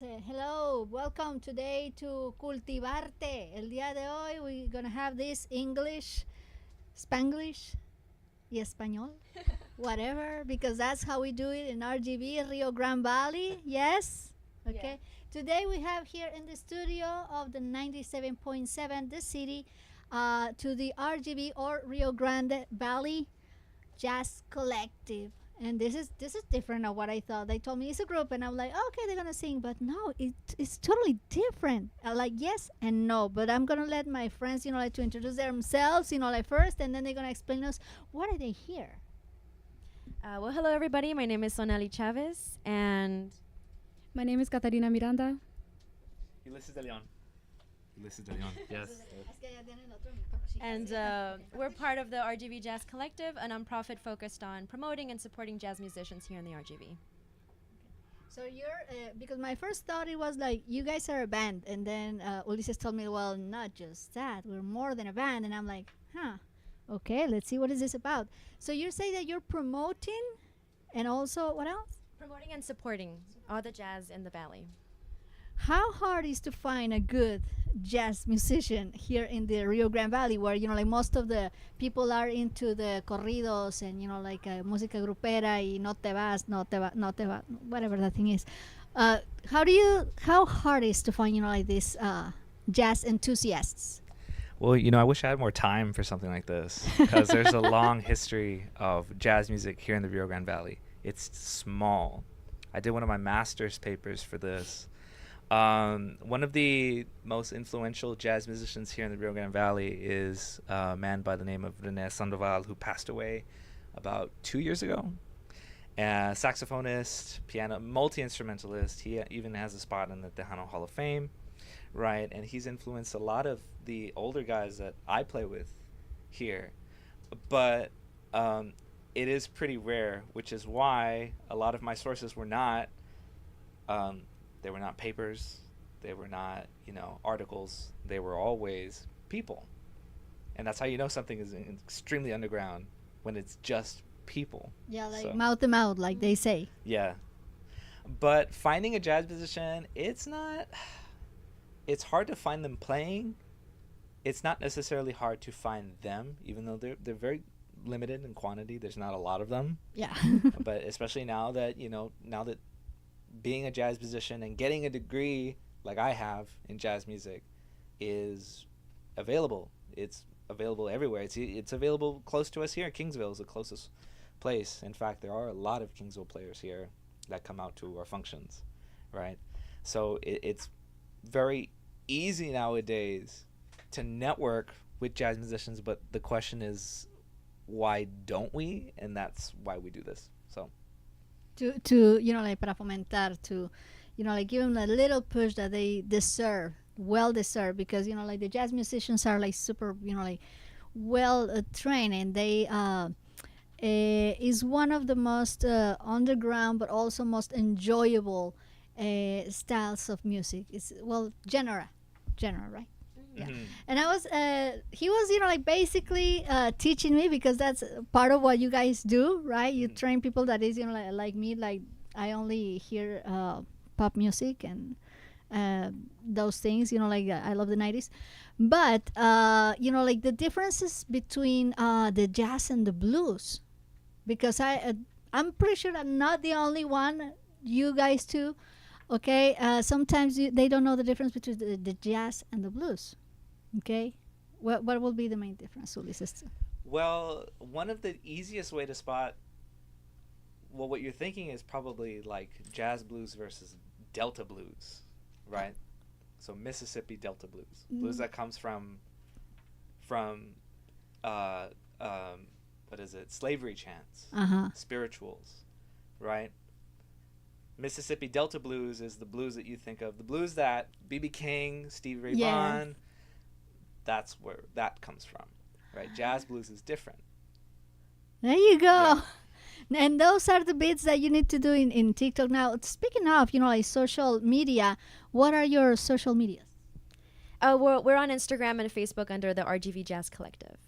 Hello, welcome today to Cultivarte. El día de hoy we're gonna have this English, Spanglish, y Español, whatever, because that's how we do it in RGV, Rio Grande Valley. Yes? Okay. Today we have here in the studio of the 97.7, the city, to the RGV or Rio Grande Valley Jazz Collective. And this is different of what I thought. They told me it's a group, and I'm like, okay, they're gonna sing, but no, it's totally different. Like yes and no, but I'm gonna let my friends, like to introduce themselves, like first, and then they're gonna explain us what are they here. Well, hello everybody. My name is Sonali Chavez, and My name is Catarina Miranda. Ulysses de Leon. Ulysses de Leon. Yes. and we're part of the RGV Jazz Collective, a nonprofit focused on promoting and supporting jazz musicians here in the RGV. So you're because my first thought it was like you guys are a band, and then Ulysses told me, well, not just that, we're more than a band, and I'm like, okay, let's see what is this about. So you're saying that you're promoting, and also what else? Promoting and supporting all the jazz in the valley. How hard is to find a good jazz musician here in the Rio Grande Valley, where like most of the people are into the corridos and like música grupera y no te vas, whatever that thing is. How hard is to find like these jazz enthusiasts? Well, I wish I had more time for something like this because there's a long history of jazz music here in the Rio Grande Valley. It's small. I did one of my master's papers for this. One of the most influential jazz musicians here in the Rio Grande Valley is a man by the name of René Sandoval, who passed away about 2 years ago. Saxophonist, piano, multi-instrumentalist. He even has a spot in the Tejano Hall of Fame, right? And he's influenced a lot of the older guys that I play with here. But it is pretty rare, which is why a lot of my sources were not they were not papers, they were not articles, they were always people. And that's how you know something is extremely underground, when it's just people. Yeah, like mouth to mouth, like they say. Yeah. But finding a jazz musician, it's hard to find them playing. It's not necessarily hard to find them, even though they're very limited in quantity. There's not a lot of them. Yeah. But especially now that being a jazz musician and getting a degree like I have in jazz music is available. It's available everywhere. It's available close to us here. Kingsville is the closest place. In fact, there are a lot of Kingsville players here that come out to our functions, right? So it's very easy nowadays to network with jazz musicians, but the question is, why don't we? And that's why we do this. So to like para fomentar, to like give them a little push that they deserve, well deserved, because like the jazz musicians are like super like well trained, and they is one of the most underground but also most enjoyable styles of music. It's genre, right? Yeah. Mhm. And he was like basically teaching me, because that's part of what you guys do, right? You train people that is like me, like I only hear pop music and those things, like I love the 90s, but like the differences between the jazz and the blues, because I'm pretty sure I'm not the only one, you guys too. Okay, sometimes they don't know the difference between the jazz and the blues. Okay, what will be the main difference, Ulysses? Well, one of the easiest way to spot, what you're thinking is probably like jazz blues versus Delta blues, right? So Mississippi Delta blues, blues that comes from what is it? Slavery chants, spirituals, right? Mississippi Delta blues is the blues that you think of, the blues that B.B. King, Stevie Ray Vaughan. That's where that comes from, right? Jazz blues is different. There you go. Yeah. And those are the bits that you need to do in TikTok. Now, speaking of, like social media, what are your social medias? We're on Instagram and Facebook under the RGV Jazz Collective.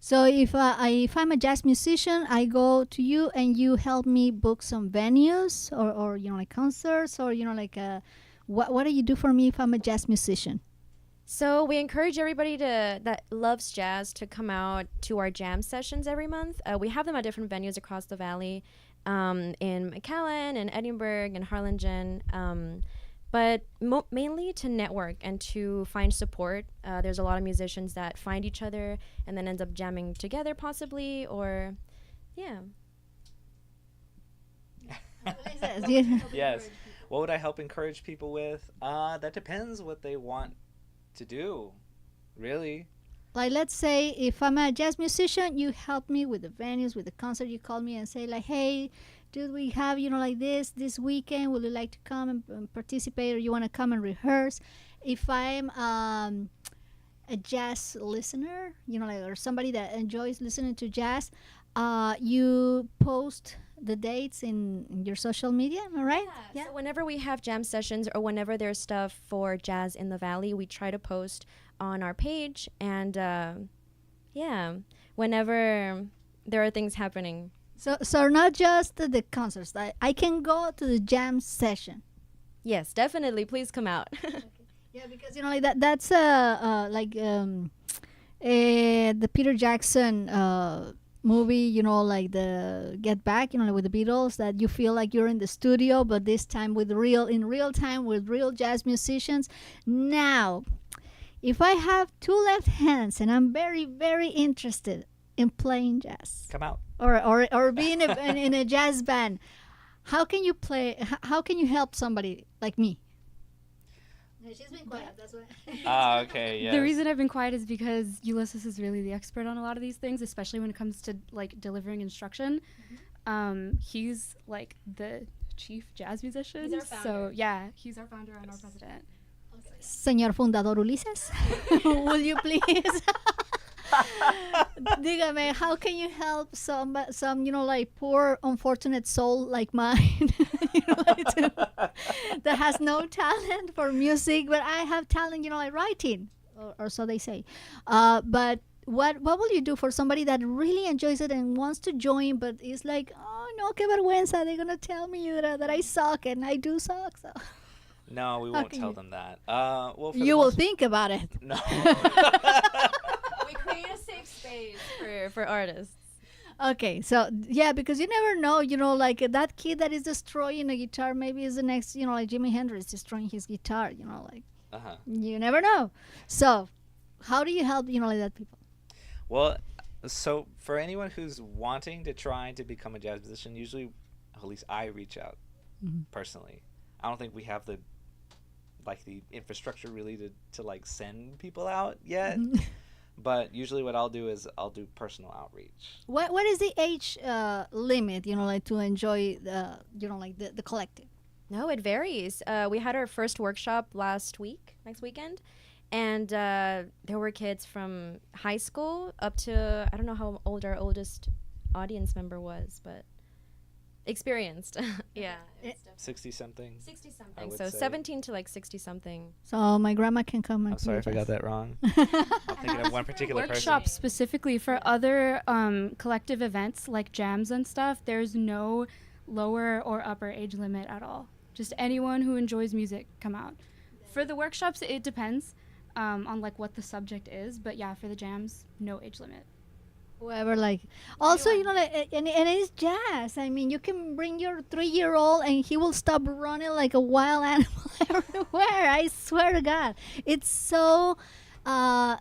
So if I'm a jazz musician, I go to you and you help me book some venues or like concerts or like what do you do for me if I'm a jazz musician? So we encourage everybody that loves jazz to come out to our jam sessions every month. We have them at different venues across the valley, in McAllen and Edinburgh and Harlingen, but mainly to network and to find support. There's a lot of musicians that find each other and then ends up jamming together possibly, or yeah. Yes. What would I help encourage people with? That depends what they want to do, really. Like, let's say if I'm a jazz musician, you help me with the venues, with the concert. You call me and say like, hey, dude, we have like this weekend. Would you like to come and participate, or you want to come and rehearse? If I'm a jazz listener, like, or somebody that enjoys listening to jazz, you post the dates in your social media, am I right? Yeah. So whenever we have jam sessions or whenever there's stuff for jazz in the valley, we try to post on our page, and whenever there are things happening. So not just the concerts. I can go to the jam session. Yes, definitely. Please come out. Yeah, because like that's the Peter Jackson movie, like the Get Back, like with the Beatles, that you feel like you're in the studio, but this time in real time with real jazz musicians. Now, if I have two left hands and I'm very, very interested in playing jazz, Come out. or being in a jazz band, how can you play? How can you help somebody like me? She's been quiet. That's why. Okay. Yes. The reason I've been quiet is because Ulysses is really the expert on a lot of these things, especially when it comes to like delivering instruction. He's like the chief jazz musician. He's our founder. So yeah, he's our founder and our president. Señor Fundador Ulises, will you please? Dígame, how can you help some like poor unfortunate soul like mine, that has no talent for music, but I have talent, like writing, or so they say. But what will you do for somebody that really enjoys it and wants to join, but is like, oh no, qué vergüenza, they're gonna tell me that I suck, and I do suck. So No, we won't tell them that. Well, you will think about it. No. We create a safe space for artists. Okay, so yeah, because you never know, like that kid that is destroying a guitar, maybe is the next, like Jimi Hendrix destroying his guitar, like you never know. So how do you help, like that people? Well, so for anyone who's wanting to try to become a jazz musician, usually, at least I reach out personally. I don't think we have the infrastructure really to like send people out yet. But usually what I'll do is I'll do personal outreach. What is the age limit, like to enjoy the collective? No, it varies. We had our first workshop next weekend, and there were kids from high school up to, I don't know how old our oldest audience member was, but experienced. Yeah. 60 something. 60 I something. would So say. 17 to like 60 something. So my grandma can come and I'm sorry if I got that wrong. I'm thinking of one particular person. Workshops specifically for other collective events like jams and stuff, there's no lower or upper age limit at all. Just anyone who enjoys music, come out. For the workshops, it depends on like what the subject is, but yeah, for the jams, no age limit. Whoever also and it's jazz. I mean, you can bring your 3-year-old and he will stop running like a wild animal everywhere. I swear to God, it's so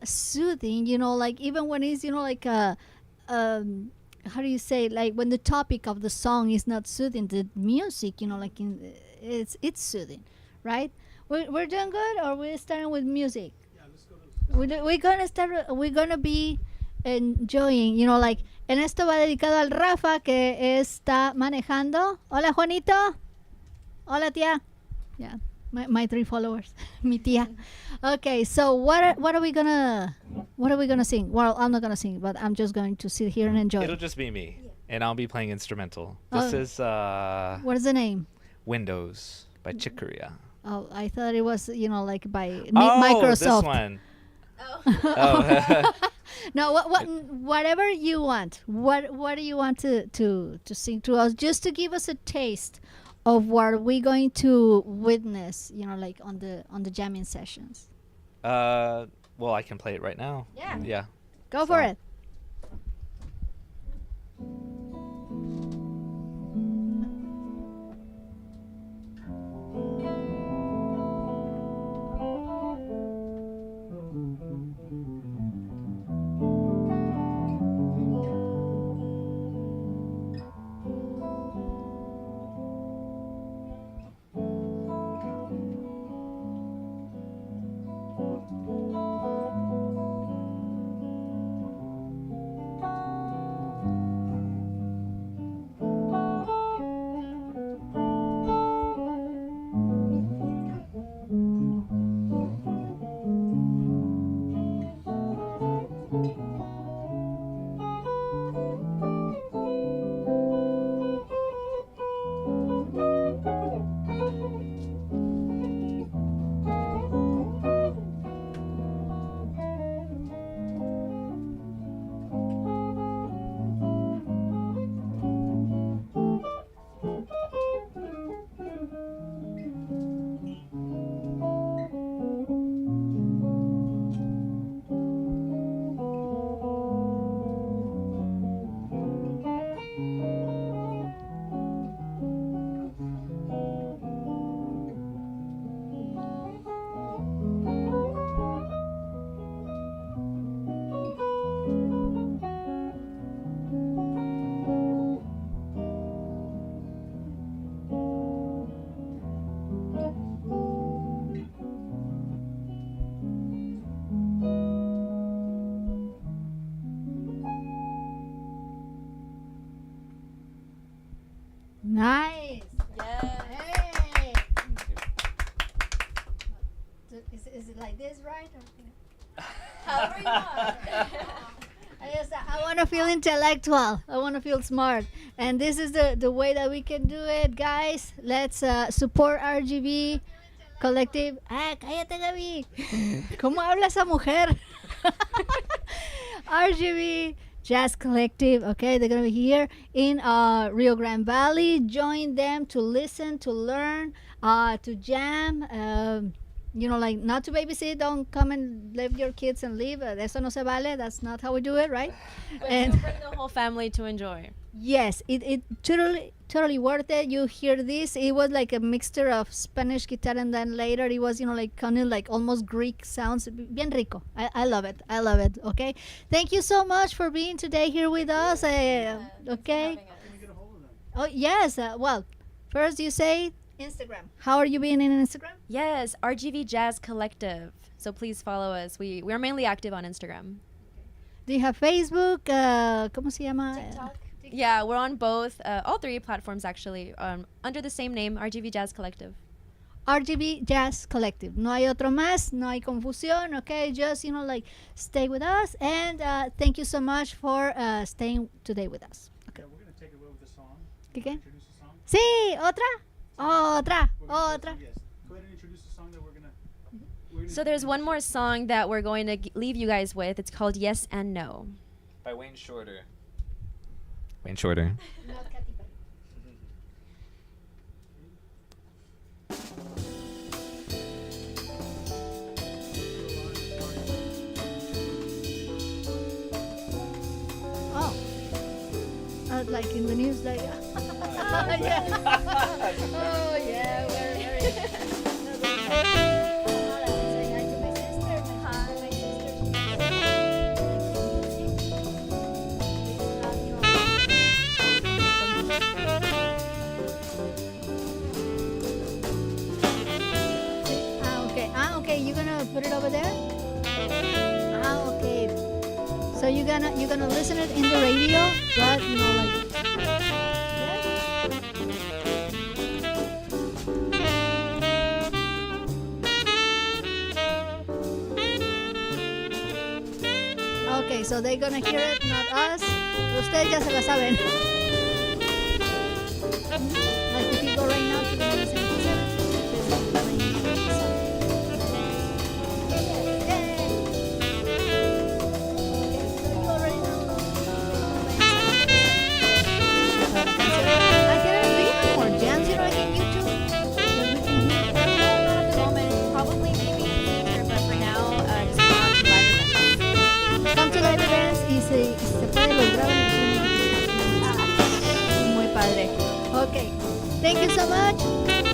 soothing. Even when it's how do you say, like when the topic of the song is not soothing, the music it's soothing, right? We're doing good, or we're starting with music. Yeah, let's go. We're gonna be enjoying, en esto va dedicado al Rafa que está manejando. Hola, Juanito. Hola, tía. Yeah, my 3 followers. Mi tía. Okay, so what are we gonna sing? Well, I'm not gonna sing, but I'm just going to sit here and enjoy. It'll just be me, and I'll be playing instrumental. This is what is the name? Windows by Chick Corea. Oh, I thought it was by Oh, Microsoft. this one. Oh. No, whatever you want. What do you want to sing to us, just to give us a taste of what we're going to witness? You know, like on the jamming sessions. Well, I can play it right now. Yeah. Yeah. Go for So- it. Nice. Hey. Is it like this, right? However you want. I want to feel intellectual. I want to feel smart. And this is the way that we can do it, guys. Let's support RGV Collective. Ah, cállate, Gaby. ¿Cómo habla esa mujer? RGV Jazz Collective. Okay, they're going to be here in Rio Grande Valley. Join them to listen, to learn, to jam. You know, like not to babysit. Don't come and leave your kids and leave. Eso no se vale. That's not how we do it, right? And bring the whole family to enjoy. Yes, it totally worth it. You hear this? It was like a mixture of Spanish guitar, and then later it was, you know, like kind of like almost Greek sounds. Bien rico. I love it. I love it. Okay, thank you so much for being today here with us. Okay. Oh yes. Well, first you say Instagram. How are you being in Instagram? Yes, RGV Jazz Collective. So please follow us. We are mainly active on Instagram. Do you have Facebook? ¿Cómo se llama? TikTok. Yeah, we're on both, all three platforms actually, under the same name, RGV Jazz Collective. RGV Jazz Collective. No hay otro más, no hay confusión, okay? Just, you know, like, stay with us, and thank you so much for staying today with us. Okay. Yeah, we're going to take it away with a song. ¿Qué qué? Introduce a song. Sí, otra. Otra. We're gonna play Otra. some- Yes. Go ahead and introduce the song that we're going to... So there's one more song that we're going to leave you guys with. It's called Yes and No. By Wayne Shorter. Wayne Shorter. Oh. Like in the news, like. Oh, yeah. Oh, yeah. Very. Say hi to my sister. Hi, my sister. Okay. You're gonna put it over there. Okay. So you're gonna listen it in the radio, but you know, like. Okay, so they're gonna hear it, not us. Ustedes ya se la saben. Like if you go right now to the music center, Thank you so much.